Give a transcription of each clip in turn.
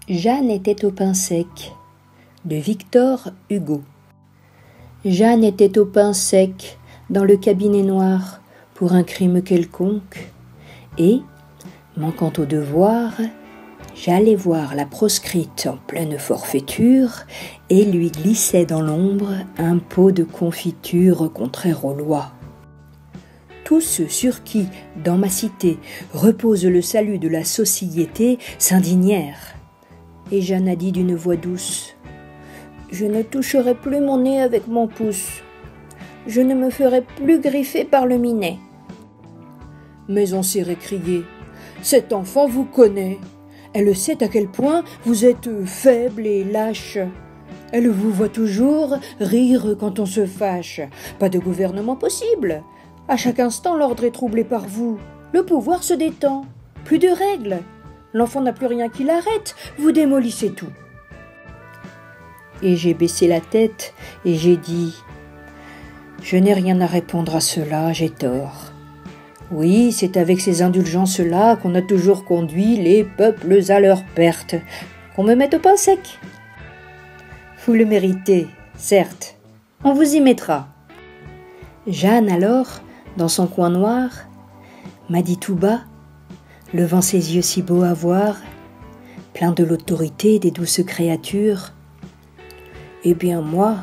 Jeanne était au pain sec de Victor Hugo. Jeanne était au pain sec dans le cabinet noir pour un crime quelconque, et, manquant au devoir, j'allais voir la proscrite en pleine forfaiture et lui glissais dans l'ombre un pot de confiture contraire aux lois. Tous ceux sur qui, dans ma cité, repose le salut de la société s'indignèrent. Et Jeanne a dit d'une voix douce : « Je ne toucherai plus mon nez avec mon pouce. Je ne me ferai plus griffer par le minet. » Mais on s'est récrié : « Cette enfant vous connaît. Elle sait à quel point vous êtes faible et lâche. Elle vous voit toujours rire quand on se fâche. Pas de gouvernement possible. À chaque instant, l'ordre est troublé par vous. Le pouvoir se détend. Plus de règles. L'enfant n'a plus rien qui l'arrête. Vous démolissez tout. » Et j'ai baissé la tête et j'ai dit : « Je n'ai rien à répondre à cela, j'ai tort. Oui, c'est avec ces indulgences-là qu'on a toujours conduit les peuples à leur perte. Qu'on me mette au pain sec. Vous le méritez, certes. On vous y mettra. » Jeanne alors, dans son coin noir, m'a dit tout bas, levant ses yeux si beaux à voir, pleins de l'autorité des douces créatures : « Eh bien moi,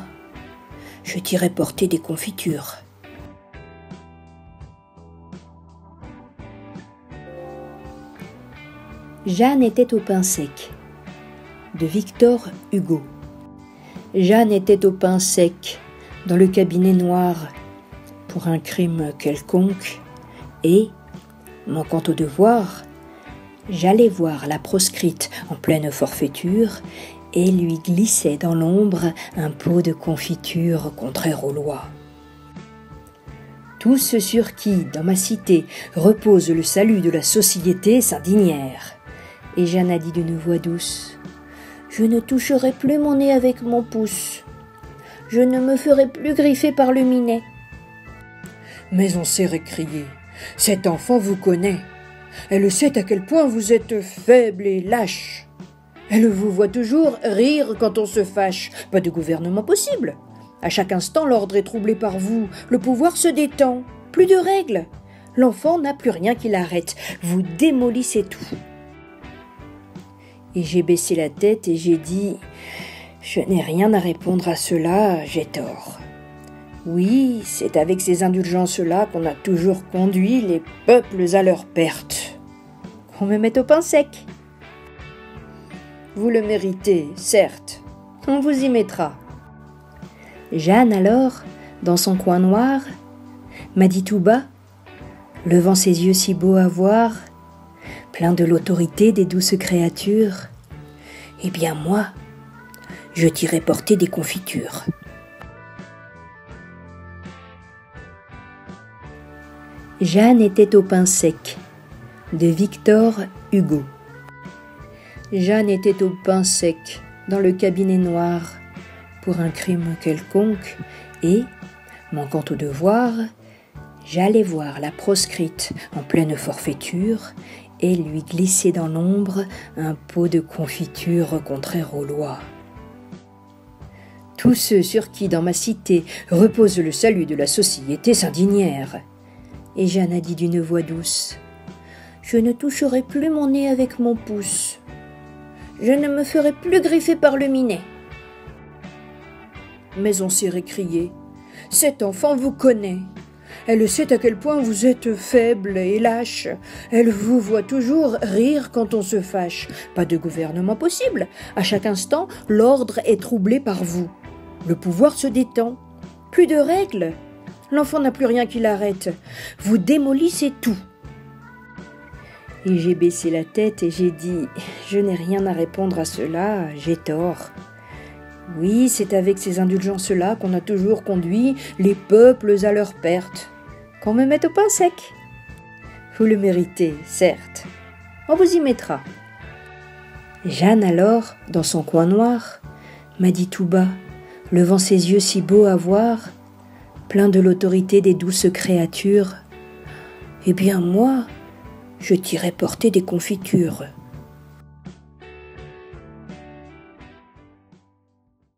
je t'irai porter des confitures. » Jeanne était au pain sec de Victor Hugo. Jeanne était au pain sec dans le cabinet noir pour un crime quelconque, et, manquant au devoir, j'allais voir la proscrite en pleine forfaiture et lui glissais dans l'ombre un pot de confiture contraire aux lois. Tous ceux sur qui, dans ma cité, repose le salut de la société s'indignèrent, et Jeanne a dit d'une voix douce : « Je ne toucherai plus mon nez avec mon pouce. Je ne me ferai plus griffer par le minet. » Mais on s'est récrié : « Cette enfant vous connaît. Elle sait à quel point vous êtes faible et lâche. Elle vous voit toujours rire quand on se fâche. Pas de gouvernement possible. À chaque instant, l'ordre est troublé par vous. Le pouvoir se détend. Plus de règles. L'enfant n'a plus rien qui l'arrête. Vous démolissez tout. » Et j'ai baissé la tête et j'ai dit : « Je n'ai rien à répondre à cela, j'ai tort. Oui, c'est avec ces indulgences-là qu'on a toujours conduit les peuples à leur perte. Qu'on me mette au pain sec. Vous le méritez, certes. On vous y mettra. » Jeanne alors, dans son coin noir, m'a dit tout bas, levant ses yeux si beaux à voir, pleins de l'autorité des douces créatures : « Eh bien moi, je t'irai porter des confitures. » Jeanne était au pain sec de Victor Hugo. Jeanne était au pain sec dans le cabinet noir pour un crime quelconque, et, manquant au devoir, j'allais voir la proscrite en pleine forfaiture et lui glisser dans l'ombre un pot de confiture contraire aux lois. Tous ceux sur qui, dans ma cité, repose le salut de la société s'indignèrent, et Jeanne a dit d'une voix douce : « Je ne toucherai plus mon nez avec mon pouce. Je ne me ferai plus griffer par le minet. » Mais on s'est récrié : « Cette enfant vous connaît. Elle sait à quel point vous êtes faible et lâche. Elle vous voit toujours rire quand on se fâche. Pas de gouvernement possible. À chaque instant, l'ordre est troublé par vous. Le pouvoir se détend. Plus de règles. L'enfant n'a plus rien qui l'arrête. Vous démolissez tout. » Et j'ai baissé la tête et j'ai dit : « Je n'ai rien à répondre à cela, j'ai tort. Oui, c'est avec ces indulgences-là qu'on a toujours conduit les peuples à leur perte. Qu'on me mette au pain sec. Vous le méritez, certes. On vous y mettra. » Jeanne alors, dans son coin noir, m'a dit tout bas, levant ses yeux si beaux à voir, pleins de l'autorité des douces créatures : « Eh bien moi, je t'irai porter des confitures. »